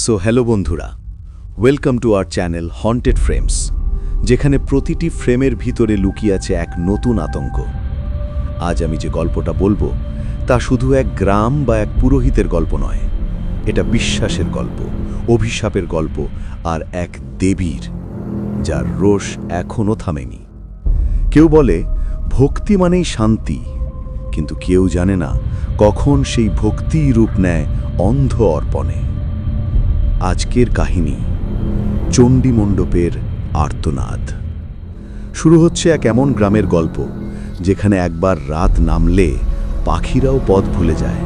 So hello বন্ধুরা, welcome to our channel haunted frames, যেখানে প্রতিটি ফ্রেমের ভিতরে লুকিয়ে আছে এক নতুন আতঙ্ক। আজ আমি যে গল্পটা বলবো তা শুধু এক গ্রাম বা এক পুরোহিতের গল্প নয়, এটা বিশ্বাসের গল্প, অভিশাপের গল্প আর এক দেবীর যার রোষ এখনও থামেনি। কেউ বলে ভক্তি মানেই শান্তি, কিন্তু কেউ জানে না কখন সেই ভক্তিই রূপ নেয় অন্ধ অর্পণে। আজকের কাহিনী চণ্ডী মণ্ডপের আর্তনাদ। শুরু হচ্ছে এক এমন গ্রামের গল্প যেখানে একবার রাত নামলে পাখিরাও পথ ভুলে যায়,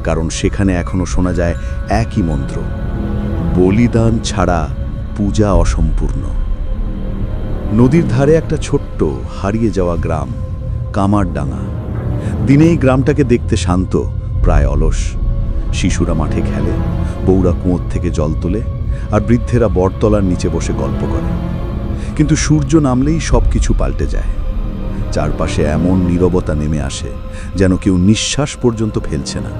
কারণ সেখানে এখনো শোনা যায় একই মন্ত্র, বলিদান ছাড়া পূজা অসম্পূর্ণ। নদীর ধারে একটা ছোট্ট হারিয়ে যাওয়া গ্রাম, কামারডাঙ্গা। দিনেই গ্রামটাকে দেখতে শান্ত, প্রায় অলস। শিশুরা মাঠে খেলে, বউরা কুঁয়োর থেকে জল তোলে, আর বৃদ্ধেরা বটতলার নিচে বসে গল্প করে। কিন্তু সূর্য নামলেই সব কিছু পাল্টে যায়। চারপাশে এমন নীরবতা নেমে আসে যেন কেউ নিঃশ্বাস পর্যন্ত ফেলছে না।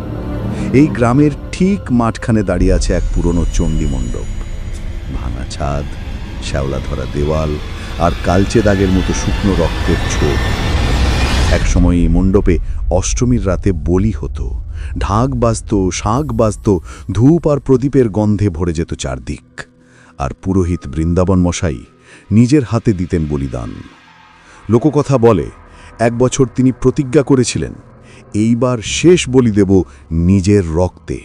এই গ্রামের ঠিক মাঠখানে দাঁড়িয়ে আছে এক পুরনো চণ্ডী মণ্ডপ। ভাঙা ছাদ, শ্যাওলা ধরা দেওয়াল আর কালচে দাগের মতো শুকনো রক্তের ছোপ। একসময় এই মণ্ডপে অষ্টমীর রাতে বলি হতো, ঢাক বাজত, শাঁখ বাজত, ধূপ আর প্রদীপের গন্ধে ভরে যেত চারদিক। আর পুরোহিত বৃন্দাবন মশাই নিজের হাতে দিতেন বলিদান। লোককথা বলে এক বছর তিনি প্রতিজ্ঞা করেছিলেন, এইবার শেষ বলি দেব নিজের রক্তে।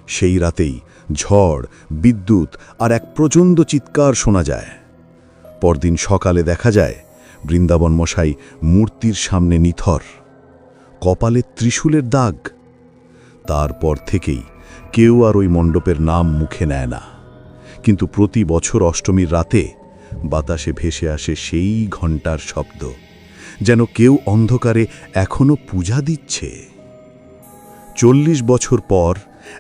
সেই রাতেই ঝড়, বিদ্যুৎ আর এক প্রচণ্ড চিৎকার শোনা যায়। পরদিন সকালে দেখা যায় বৃন্দাবন মশাই মূর্তির সামনে নিথর, কপালে ত্রিশূলের দাগ। তারপর থেকেই কেউ আর ওই মণ্ডপের নাম মুখে নেয় না। কিন্তু প্রতি বছর অষ্টমীর রাতে বাতাসে ভেসে আসে সেই ঘণ্টার শব্দ, যেন কেউ অন্ধকারে এখনো পূজা দিচ্ছে। 40 বছর পর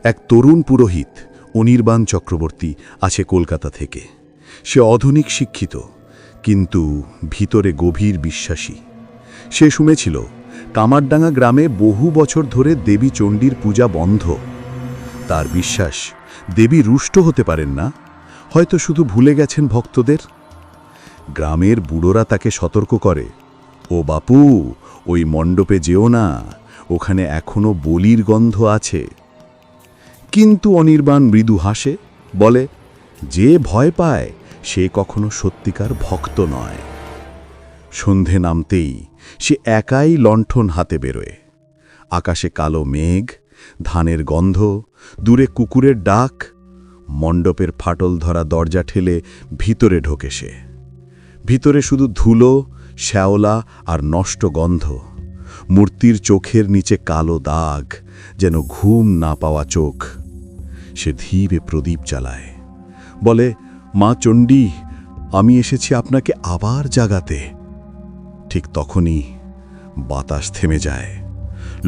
এক তরুণ পুরোহিত অনির্বাণ চক্রবর্তী আছে কলকাতা থেকে। সে আধুনিক শিক্ষিত, কিন্তু ভিতরে গভীর বিশ্বাসী। সে শুনেছিল কামারডাঙ্গা গ্রামে বহু বছর ধরে দেবী চণ্ডীর পূজা বন্ধ। তার বিশ্বাস দেবী রুষ্ট হতে পারেন না, হয়তো শুধু ভুলে গেছেন ভক্তদের। গ্রামের বুড়োরা তাকে সতর্ক করে, ও বাপু, ওই মণ্ডপে যেও না, ওখানে এখনো বলির গন্ধ আছে। কিন্তু অনির্বাণ মৃদু হাসে, বলে, যে ভয় পায় সে কখনো সত্যিকার ভক্ত নয়। সন্ধে নামতেই সে একাই লণ্ঠন হাতে বেরোয়। আকাশে কালো মেঘ, ধানের গন্ধ, দূরে কুকুরের ডাক। মণ্ডপের ফাটল ধরা দরজা ঠেলে ভিতরে ঢোকে সে। ভিতরে শুধু ধুলো, শ্যাওলা আর নষ্ট গন্ধ। মূর্তির চোখের নিচে কালো দাগ, যেন ঘুম না পাওয়া চোখ। সে ধীরে প্রদীপ জ্বালায়, বলে, মা চণ্ডী, আমি এসেছি আপনাকে আবার জাগাতে। ঠিক তখনই বাতাস থেমে যায়,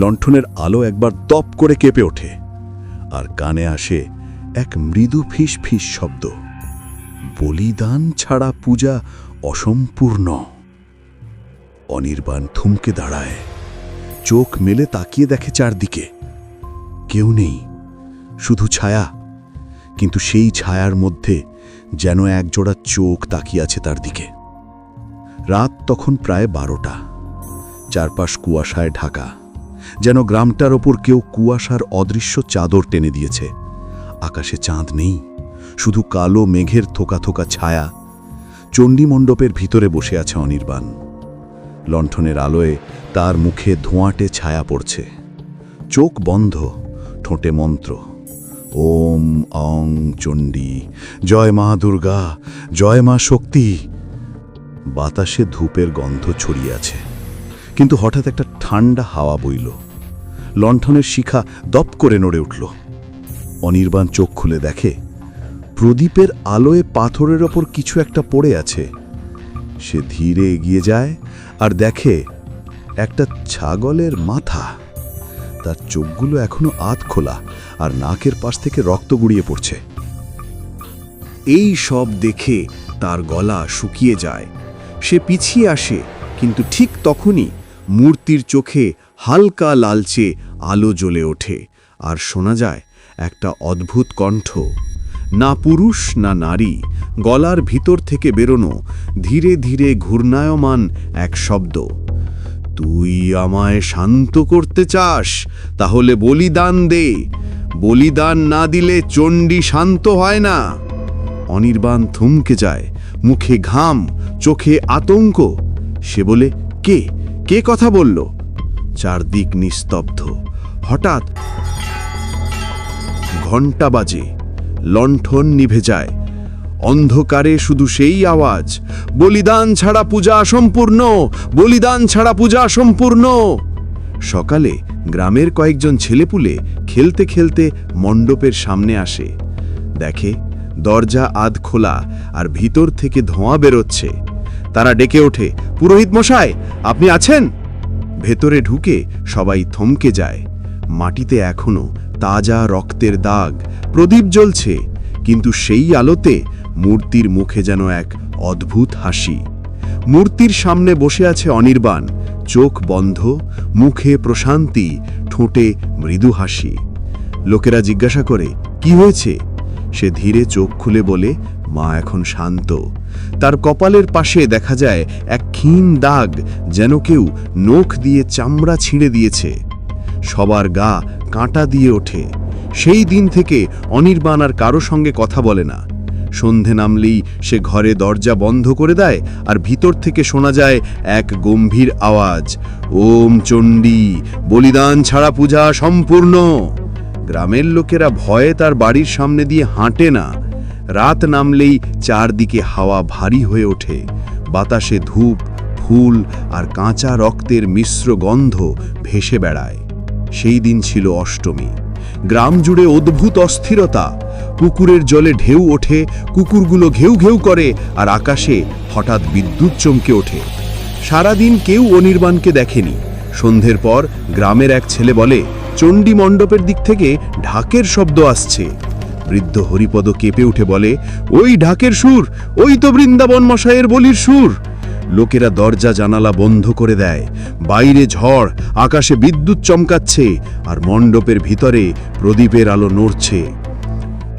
লণ্ঠনের আলো একবার দপ করে কেঁপে ওঠে, আর কানে আসে এক মৃদু ফিস ফিস শব্দ, বলিদান ছাড়া পূজা অসম্পূর্ণ। অনির্বাণ থমকে দাঁড়ায়, চোখ মেলে তাকিয়ে দেখে চারদিকে। কেউ নেই, শুধু ছায়া। কিন্তু সেই ছায়ার মধ্যে যেন একজোড়া চোখ তাকিয়ে আছে তার দিকে। রাত তখন প্রায় 12টা। চারপাশ কুয়াশায় ঢাকা, যেন গ্রামটার ওপর কেউ কুয়াশার অদৃশ্য চাদর টেনে দিয়েছে। আকাশে চাঁদ নেই, শুধু কালো মেঘের থোকা থোকা ছায়া। চণ্ডী মণ্ডপের ভিতরে বসে আছে অনির্বাণ। লণ্ঠনের আলোয় তার মুখে ধোঁয়াটে ছায়া পড়ছে। চোখ বন্ধ, ঠোঁটে মন্ত্র, ওম অং চণ্ডী, জয় মা দুর্গা, জয় মা শক্তি। বাতাসে ধূপের গন্ধ ছড়িয়ে আছে, কিন্তু হঠাৎ একটা ঠান্ডা হাওয়া বইল। লণ্ঠনের শিখা দপ করে নড়ে উঠল। অনির্বাণ চোখ খুলে দেখে প্রদীপের আলোয় পাথরের ওপর কিছু একটা পড়ে আছে। সে ধীরে এগিয়ে যায় আর দেখে একটা ছাগলের মাথা। তার চোখগুলো এখনো আধ খোলা, আর নাকের পাশ থেকে রক্ত গড়িয়ে পড়ছে। এই সব দেখে তার গলা শুকিয়ে যায়। সে পিছিয়ে আসে, কিন্তু ঠিক তখনই মূর্তির চোখে হালকা লালচে আলো জ্বলে ওঠে, আর শোনা যায় একটা অদ্ভুত কণ্ঠ, না পুরুষ না নারী, গলার ভিতর থেকে বেরোনো ধীরে ধীরে ঘূর্ণায়মান এক শব্দ। তুই আমায় শান্ত করতে চাস? তাহলে বলিদান দে। বলিদান না দিলে চণ্ডী শান্ত হয় না। অনির্বাণ থমকে যায়, মুখে ঘাম, চোখে আতঙ্ক। সে বলে, কে কে কথা বলল? চারদিক নিস্তব্ধ। হঠাৎ ঘণ্টা বাজে, লণ্ঠন নিভে যায়। অন্ধকারে শুধু সেই আওয়াজ, বলিদান ছাড়া পূজা অসম্পূর্ণ, বলিদান ছাড়া পূজা অসম্পূর্ণ। সকালে গ্রামের কয়েকজন ছেলেপুলে খেলতে খেলতে মণ্ডপের সামনে আসে। দেখে দরজা আধ খোলা আর ভিতর থেকে ধোঁয়া বেরোচ্ছে। তারা ডেকে ওঠে, পুরোহিত মশাই, আপনি আছেন? ভেতরে ঢুকে সবাই থমকে যায়। মাটিতে এখনো তাজা রক্তের দাগ, প্রদীপ জ্বলছে, কিন্তু সেই আলোতে মূর্তির মুখে যেন এক অদ্ভুত হাসি। মূর্তির সামনে বসে আছে অনির্বাণ, চোখ বন্ধ, মুখে প্রশান্তি, ঠোঁটে মৃদু হাসি। লোকেরা জিজ্ঞাসা করে, কি হয়েছে? সে ধীরে চোখ খুলে বলে, মা এখন শান্ত। তার কপালের পাশে দেখা যায় এক ক্ষীণ দাগ, যেন কেউ নখ দিয়ে চামড়া ছিঁড়ে দিয়েছে। সবার গা কাঁটা দিয়ে ওঠে। সেই দিন থেকে অনির্বাণ আর কারো সঙ্গে কথা বলে না। সন্ধে নামলেই সে ঘরে দরজা বন্ধ করে দেয়, আর ভিতর থেকে শোনা যায় এক গম্ভীর আওয়াজ, ওম চণ্ডী, বলিদান ছাড়া পূজা সম্পূর্ণ। গ্রামের লোকেরা ভয়ে তার বাড়ির সামনে দিয়ে হাঁটে না। রাত নামলেই চারদিকে হাওয়া ভারী হয়ে ওঠে। বাতাসে ধূপ, ফুল আর কাঁচা রক্তের মিশ্র গন্ধ ভেসে বেড়ায়। সেই দিন ছিল অষ্টমী। গ্রাম জুড়ে অদ্ভুত অস্থিরতা। পুকুরের জলে ঢেউ ওঠে, কুকুরগুলো ঘেউ ঘেউ করে, আর আকাশে হঠাৎ বিদ্যুৎ চমকে ওঠে। সারাদিন কেউ অনির্বাণকে দেখেনি। সন্ধ্যের পর গ্রামের এক ছেলে বলে, চণ্ডী মণ্ডপের দিক থেকে ঢাকের শব্দ আসছে। বৃদ্ধ হরিপদ কেঁপে উঠে বলে, ওই ঢাকের সুর, ওই তো বৃন্দাবন মশাইয়ের বলির সুর। লোকেরা দরজা জানালা বন্ধ করে দেয়। বাইরে ঝড়, আকাশে বিদ্যুৎ চমকাচ্ছে, আর মণ্ডপের ভিতরে প্রদীপের আলো নড়ছে।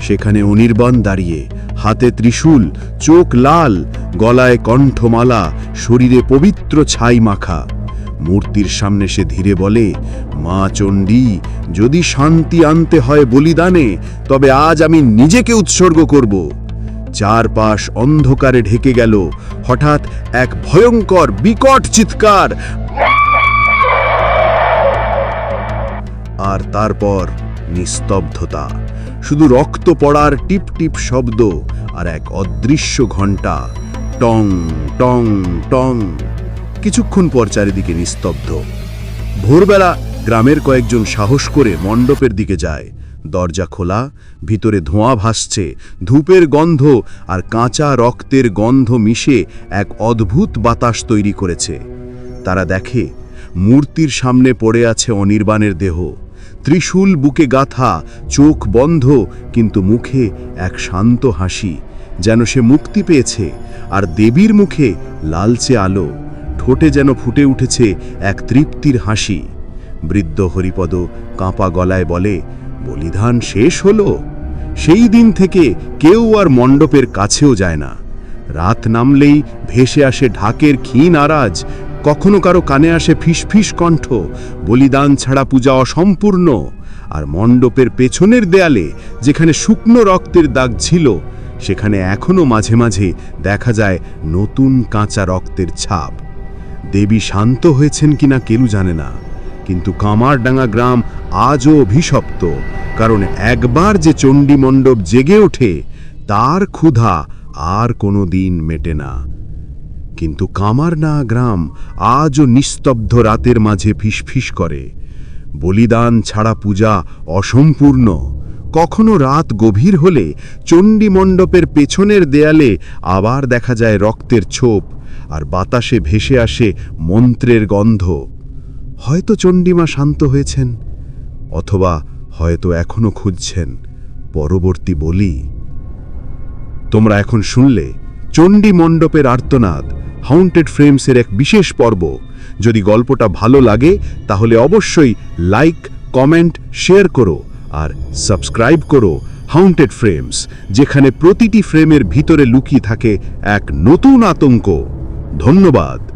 সেখানে অনির্বাণ দাঁড়িয়ে, হাতে ত্রিশূল, চোখ লাল, গলায় কণ্ঠমালা, শরীরে পবিত্র ছাই মাখা। মূর্তির সামনে সে ধীরে বলে, মা চণ্ডী, যদি শান্তি আনতে হয় বলিদানে, তবে আজ আমি নিজেকে উৎসর্গ করব। চারপাশ অন্ধকারে ঢেকে গেল। হঠাৎ এক ভয়ঙ্কর বিকট চিৎকার, আর তারপর নিস্তব্ধতা। শুধু রক্ত পড়ার টিপ টিপ শব্দ, আর এক অদৃশ্য ঘণ্টা, টং টং টং। কিছুক্ষণ পর চারিদিকে নিস্তব্ধ। ভোরবেলা গ্রামের কয়েকজন সাহস করে মণ্ডপের দিকে যায়। দরজা খোলা, ভিতরে ধোঁয়া ভাসছে, ধূপের গন্ধ আর কাঁচা রক্তের গন্ধ মিশে এক অদ্ভুত বাতাস তৈরি করেছে। তারা দেখে মূর্তির সামনে পড়ে আছে অনির্বাণের দেহ, ত্রিশূল বুকে গাঁথা, চোখ বন্ধ, কিন্তু মুখে এক শান্ত হাসি, যেন সে মুক্তি পেয়েছে। আর দেবীর মুখে লালচে আলো, ঠোঁটে যেন ফুটে উঠেছে এক তৃপ্তির হাসি। বৃদ্ধ হরিপদ কাঁপা গলায় বলে, বলিদান শেষ হলো। সেই দিন থেকে কেউ আর মণ্ডপের কাছেও যায় না। রাত নামলেই ভেসে আসে ঢাকের ক্ষীণ আওয়াজ, কখনো কারো কানে আসে ফিসফিস কণ্ঠ, বলিদান ছাড়া পূজা অসম্পূর্ণ। আর মণ্ডপের পেছনের দেয়ালে যেখানে শুকনো রক্তের দাগ ছিল, সেখানে এখনো মাঝে মাঝে দেখা যায় নতুন কাঁচা রক্তের ছাপ। দেবী শান্ত হয়েছেন কিনা কেউ জানে না, কিন্তু কামারডাঙ্গা গ্রাম আজও অভিশপ্ত, কারণ একবার যে চণ্ডী মণ্ডপ জেগে ওঠে, তার ক্ষুধা আর কোনো দিন মেটে না। কিন্তু কামারডাঙ্গা গ্রাম আজও নিস্তব্ধ রাতের মাঝে ফিসফিস করে, বলিদান ছাড়া পূজা অসম্পূর্ণ। কখনো রাত গভীর হলে চণ্ডী মণ্ডপের পেছনের দেয়ালে আবার দেখা যায় রক্তের ছোপ, আর বাতাসে ভেসে আসে মন্ত্রের গন্ধ। হয়তো চণ্ডীমা শান্ত হয়েছেন, অথবা হয়তো এখনো খুঁজছেন পরবর্তী বলি। তোমরা এখন শুনলে চণ্ডী মণ্ডপের আর্তনাদ, হাউন্টেড ফ্রেমসের এক বিশেষ পর্ব। যদি গল্পটা ভালো লাগে তাহলে অবশ্যই লাইক, কমেন্ট, শেয়ার করো, আর সাবস্ক্রাইব করো হন্টেড ফ্রেমস, যেখানে প্রতিটি ফ্রেমের ভিতরে লুকিয়ে থাকে এক নতুন আতঙ্ক। ধন্যবাদ।